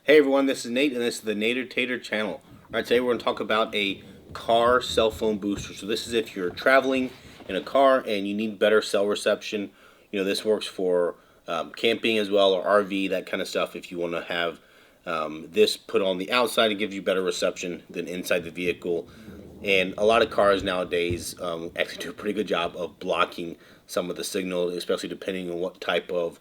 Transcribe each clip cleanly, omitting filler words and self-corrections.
Hey everyone, this is Nate and this is the Nader Tater channel. Alright, today we're going to talk about a car cell phone booster. So this is if you're traveling in a car and you need better cell reception. You know, this works for camping as well, or RV, that kind of stuff. If you want to have this put on the outside, it gives you better reception than inside the vehicle. And a lot of cars nowadays actually do a pretty good job of blocking some of the signal, especially depending on what type of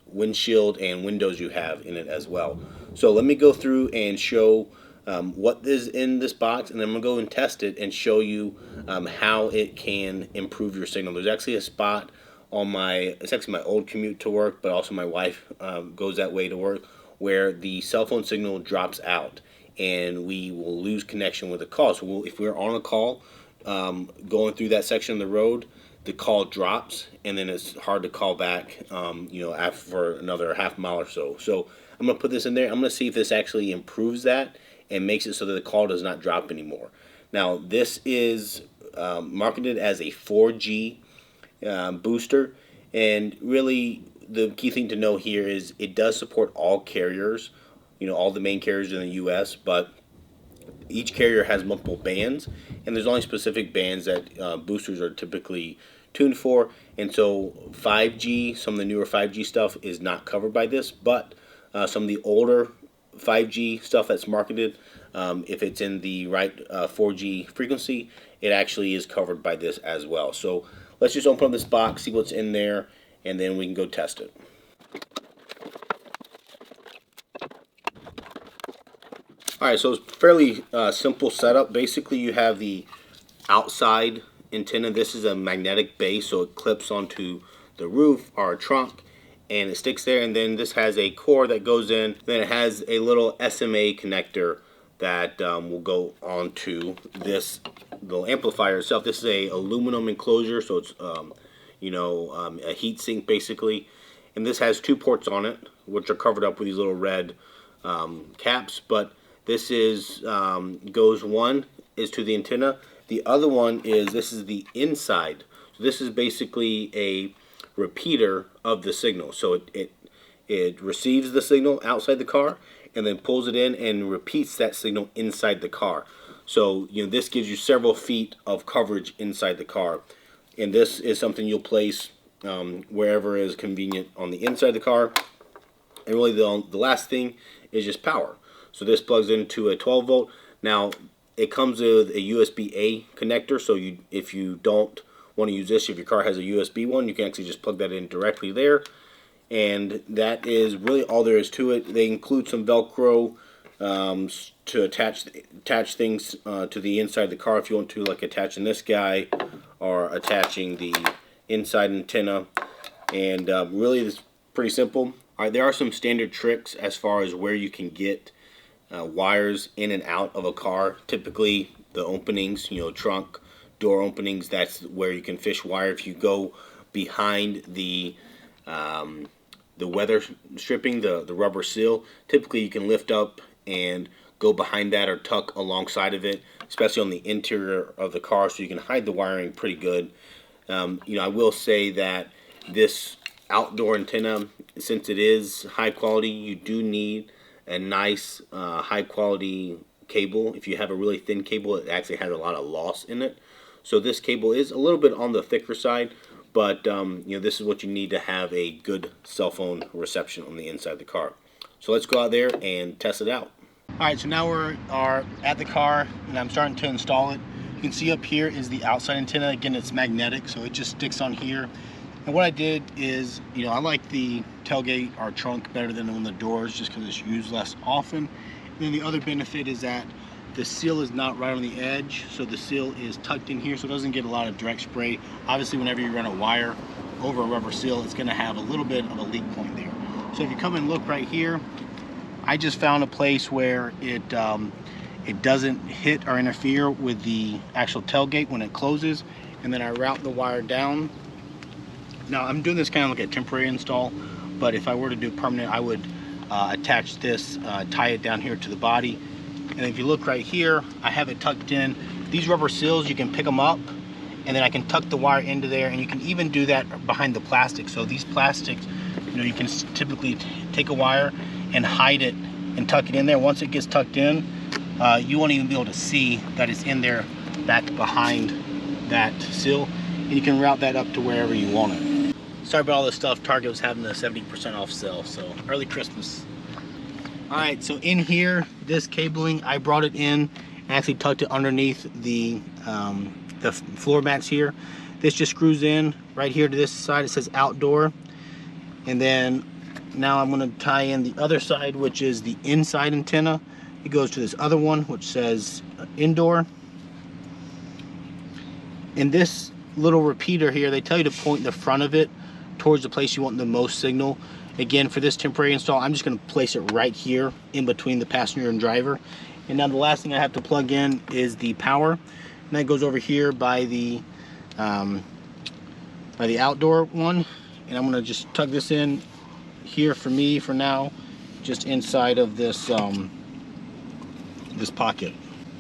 windshield and windows you have in it as well. So let me go through and show what is in this box, and then I'm going to go and test it and show you how it can improve your signal. There's actually a spot on it's actually my old commute to work, but also my wife goes that way to work, where the cell phone signal drops out and we will lose connection with the call. So if we're on a call going through that section of the road, the call drops, and then it's hard to call back, after another half mile or so. So I'm going to put this in there. I'm going to see if this actually improves that and makes it so that the call does not drop anymore. Now, this is marketed as a 4G booster, and really the key thing to know here is it does support all carriers, all the main carriers in the U.S., but each carrier has multiple bands, and there's only specific bands that boosters are typically tuned for. And so 5G, some of the newer 5G stuff is not covered by this, but some of the older 5G stuff that's marketed, if it's in the right 4G frequency, it actually is covered by this as well. So let's just open up this box, see what's in there, and then we can go test it. Alright, so it's fairly simple setup. Basically, you have the outside antenna. This is a magnetic base, so it clips onto the roof or a trunk, and it sticks there. And then this has a cord that goes in. Then it has a little SMA connector that will go onto this little amplifier itself. This is a aluminum enclosure, so it's a heat sink basically. And this has two ports on it, which are covered up with these little red caps. But this is one is to the antenna. The other one this is the inside. So this is basically a repeater of the signal. So it receives the signal outside the car and then pulls it in and repeats that signal inside the car. So this gives you several feet of coverage inside the car. And this is something you'll place wherever is convenient on the inside of the car. And really the last thing is just power. So this plugs into a 12 volt. Now it comes with a USB-A connector, so if you don't want to use this, if your car has a USB one, you can actually just plug that in directly there. And that is really all there is to it. They include some Velcro to attach things to the inside of the car if you want to, like attaching this guy or attaching the inside antenna. And really it's pretty simple. Alright, there are some standard tricks as far as where you can get wires in and out of a car. Typically the openings, trunk door openings, that's where you can fish wire. If you go behind the weather stripping, the rubber seal, typically you can lift up and go behind that or tuck alongside of it, especially on the interior of the car, so you can hide the wiring pretty good. I will say that this outdoor antenna, since it is high quality, you do need a nice high quality cable. If you have a really thin cable, it actually has a lot of loss in it. So this cable is a little bit on the thicker side, but this is what you need to have a good cell phone reception on the inside of the car. So let's go out there and test it out. Alright, so now we are at the car and I'm starting to install it. You can see up here is the outside antenna. Again, it's magnetic, so it just sticks on here. And what I did is, I like the tailgate or trunk better than on the doors just because it's used less often. And then the other benefit is that the seal is not right on the edge, so the seal is tucked in here so it doesn't get a lot of direct spray. Obviously, whenever you run a wire over a rubber seal, it's going to have a little bit of a leak point there. So if you come and look right here, I just found a place where it doesn't hit or interfere with the actual tailgate when it closes, and then I route the wire down. Now I'm doing this kind of like a temporary install, but if I were to do permanent, I would attach this, tie it down here to the body. And if you look right here, I have it tucked in. These rubber seals, you can pick them up, and then I can tuck the wire into there, and you can even do that behind the plastic. So these plastics, you can typically take a wire and hide it and tuck it in there. Once it gets tucked in, you won't even be able to see that it's in there back behind that sill, and you can route that up to wherever you want it. Sorry about all this stuff. Target was having a 70% off sale, so early Christmas. All right, so in here, this cabling, I brought it in and actually tucked it underneath the floor mats here. This just screws in right here to this side. It says outdoor, and then now I'm going to tie in the other side, which is the inside antenna. It goes to this other one, which says indoor. And this little repeater here, they tell you to point the front of it towards the place you want the most signal. Again, for this temporary install, I'm just going to place it right here in between the passenger and driver. And now the last thing I have to plug in is the power, and that goes over here by the outdoor one. And I'm going to just tuck this in here for me for now, just inside of this this pocket.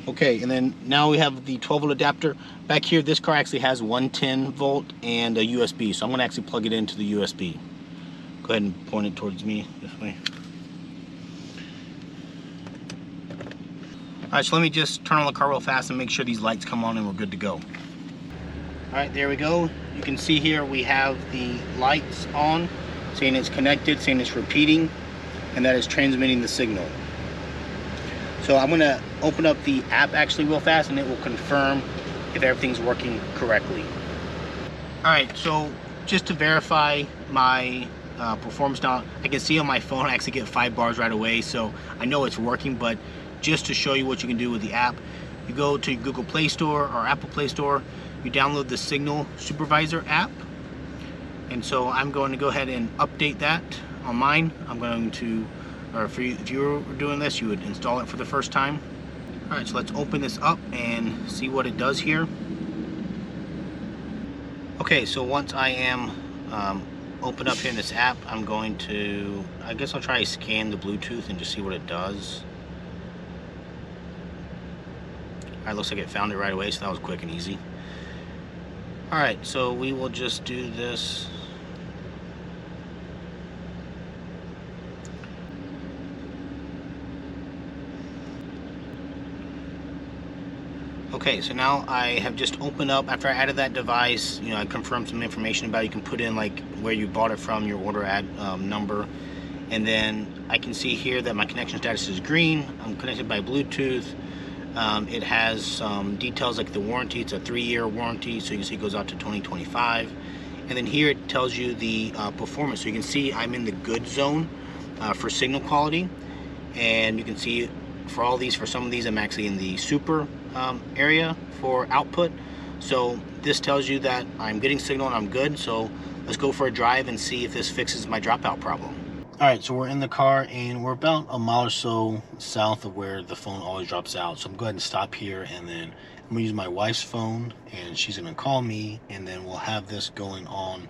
Okay, and then now we have the 12-volt adapter. Back here, this car actually has 110 volt and a USB, so I'm going to actually plug it into the USB. Go ahead and point it towards me this way. Alright, so let me just turn on the car real fast and make sure these lights come on and we're good to go. Alright, there we go. You can see here we have the lights on, saying it's connected, saying it's repeating, and that is transmitting the signal. So I'm going to open up the app actually real fast, and it will confirm if everything's working correctly. Alright, so just to verify my performance now, I can see on my phone I actually get 5 bars right away, so I know it's working. But just to show you what you can do with the app, you go to Google Play Store or Apple Play Store, you download the Signal Supervisor app, and so I'm going to go ahead and update that on mine. I'm going to, or if you were doing this, you would install it for the first time. Alright, so let's open this up and see what it does here. Okay, so once I am open up here in this app, I'm going to, I guess I'll try to scan the Bluetooth and just see what it does. Alright, looks like it found it right away, so that was quick and easy. Alright, so we will just do this. Okay, so now I have just opened up, after I added that device, you know, I confirmed some information about it. You can put in like where you bought it from, your order ad number, and then I can see here that my connection status is green. I'm connected by Bluetooth. It has some details like the warranty. It's a 3-year warranty, so you can see it goes out to 2025. And then here it tells you the performance. So you can see I'm in the good zone for signal quality, and you can see for all these, for some of these, I'm actually in the super area for output. So this tells you that I'm getting signal and I'm good. So let's go for a drive and see if this fixes my dropout problem. Alright, so we're in the car and we're about a mile or so south of where the phone always drops out. So I'm going to stop here, and then I'm going to use my wife's phone, and she's going to call me, and then we'll have this going on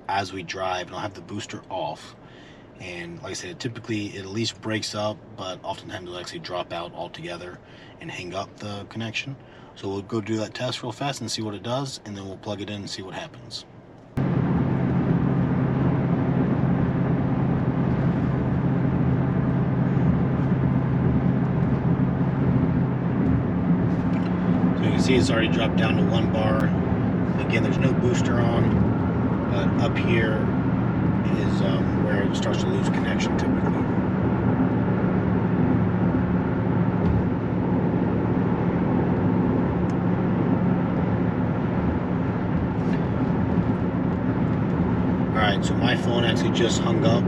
as we drive, and I'll have the booster off. And like I said, typically it at least breaks up, but oftentimes it'll actually drop out altogether and hang up the connection. So we'll go do that test real fast and see what it does, and then we'll plug it in and see what happens. So you can see it's already dropped down to 1 bar. Again, there's no booster on, but up here is where it starts to lose connection typically. Alright, so my phone actually just hung up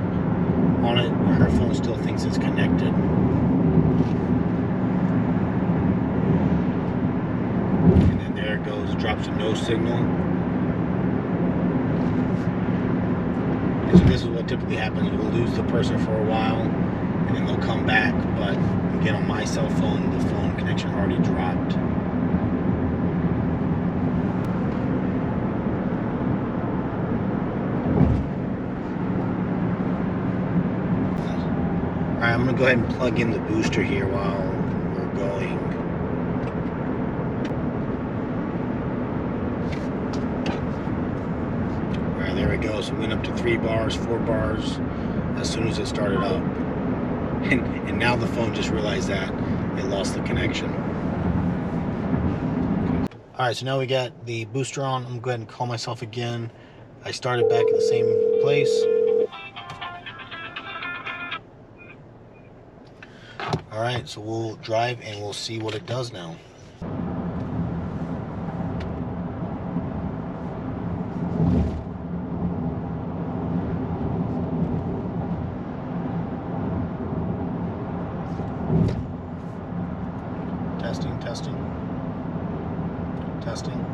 on it. Her phone still thinks it's connected. And then there it goes, drops to no signal. So this is what typically happens. We'll lose the person for a while, and then they'll come back. But again, on my cell phone, the phone connection already dropped. Alright, I'm going to go ahead and plug in the booster here while we're going. There we go. So we went up to 3 bars, 4 bars as soon as it started up. and now the phone just realized that it lost the connection. Alright, so now we got the booster on. I'm going to go ahead and call myself again. I started back at the same place. Alright, so we'll drive and we'll see what it does now. Testing.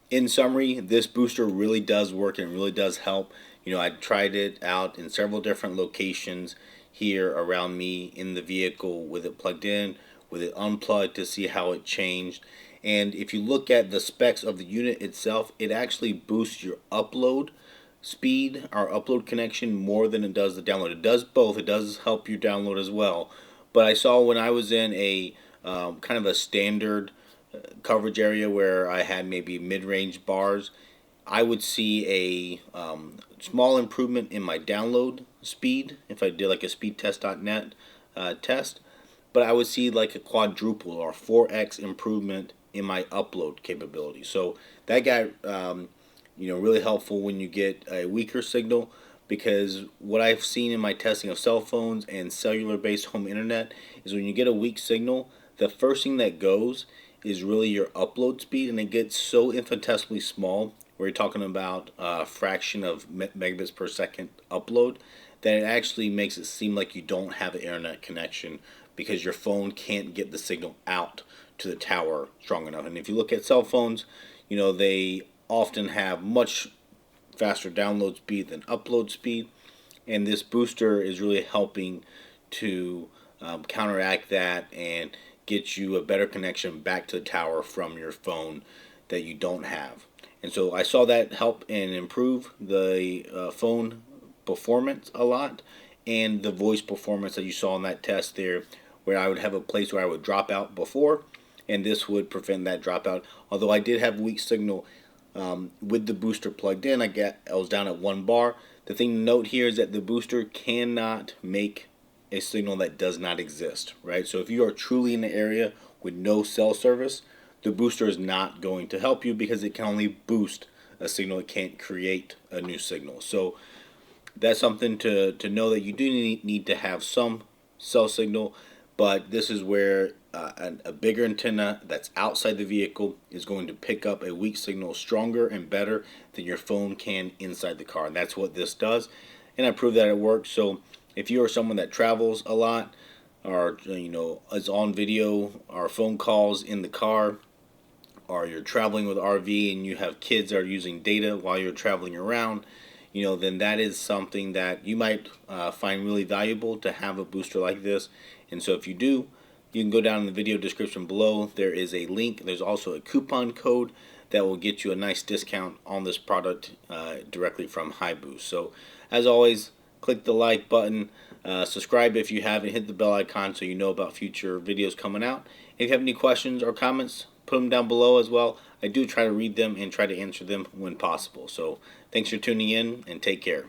In summary, this booster really does work and really does help. You know, I tried it out in several different locations here around me in the vehicle with it plugged in, with it unplugged to see how it changed. And if you look at the specs of the unit itself, it actually boosts your upload speed, our upload connection, more than it does the download. It does both. It does help you download as well. But I saw when I was in a kind of a standard coverage area where I had maybe mid-range bars, I would see a small improvement in my download speed if I did like a speedtest.net test, but I would see like a quadruple or 4x improvement in my upload capability. So that got really helpful when you get a weaker signal, because what I've seen in my testing of cell phones and cellular-based home internet is when you get a weak signal, the first thing that goes is really your upload speed, and it gets so infinitesimally small, where you're talking about a fraction of megabits per second upload, that it actually makes it seem like you don't have an internet connection because your phone can't get the signal out to the tower strong enough. And if you look at cell phones, they often have much faster download speed than upload speed, and this booster is really helping to counteract that and get you a better connection back to the tower from your phone that you don't have. And so I saw that help and improve the phone performance a lot, and the voice performance that you saw in that test there, where I would have a place where I would drop out before, and this would prevent that dropout. Although I did have weak signal with the booster plugged in, I was down at 1 bar. The thing to note here is that the booster cannot make a signal that does not exist, right? So if you are truly in an area with no cell service, the booster is not going to help you because it can only boost a signal. It can't create a new signal. So that's something to know, that you do need to have some cell signal, but this is where a bigger antenna that's outside the vehicle is going to pick up a weak signal stronger and better than your phone can inside the car. And that's what this does. And I proved that it works. So if you are someone that travels a lot, or is on video or phone calls in the car, or you're traveling with RV and you have kids that are using data while you're traveling around, then that is something that you might find really valuable to have a booster like this. And so if you do, you can go down in the video description below. There is a link. There's also a coupon code that will get you a nice discount on this product directly from HiBoost. So as always, click the like button, subscribe if you haven't, hit the bell icon so you know about future videos coming out. If you have any questions or comments, put them down below as well. I do try to read them and try to answer them when possible. So thanks for tuning in, and take care.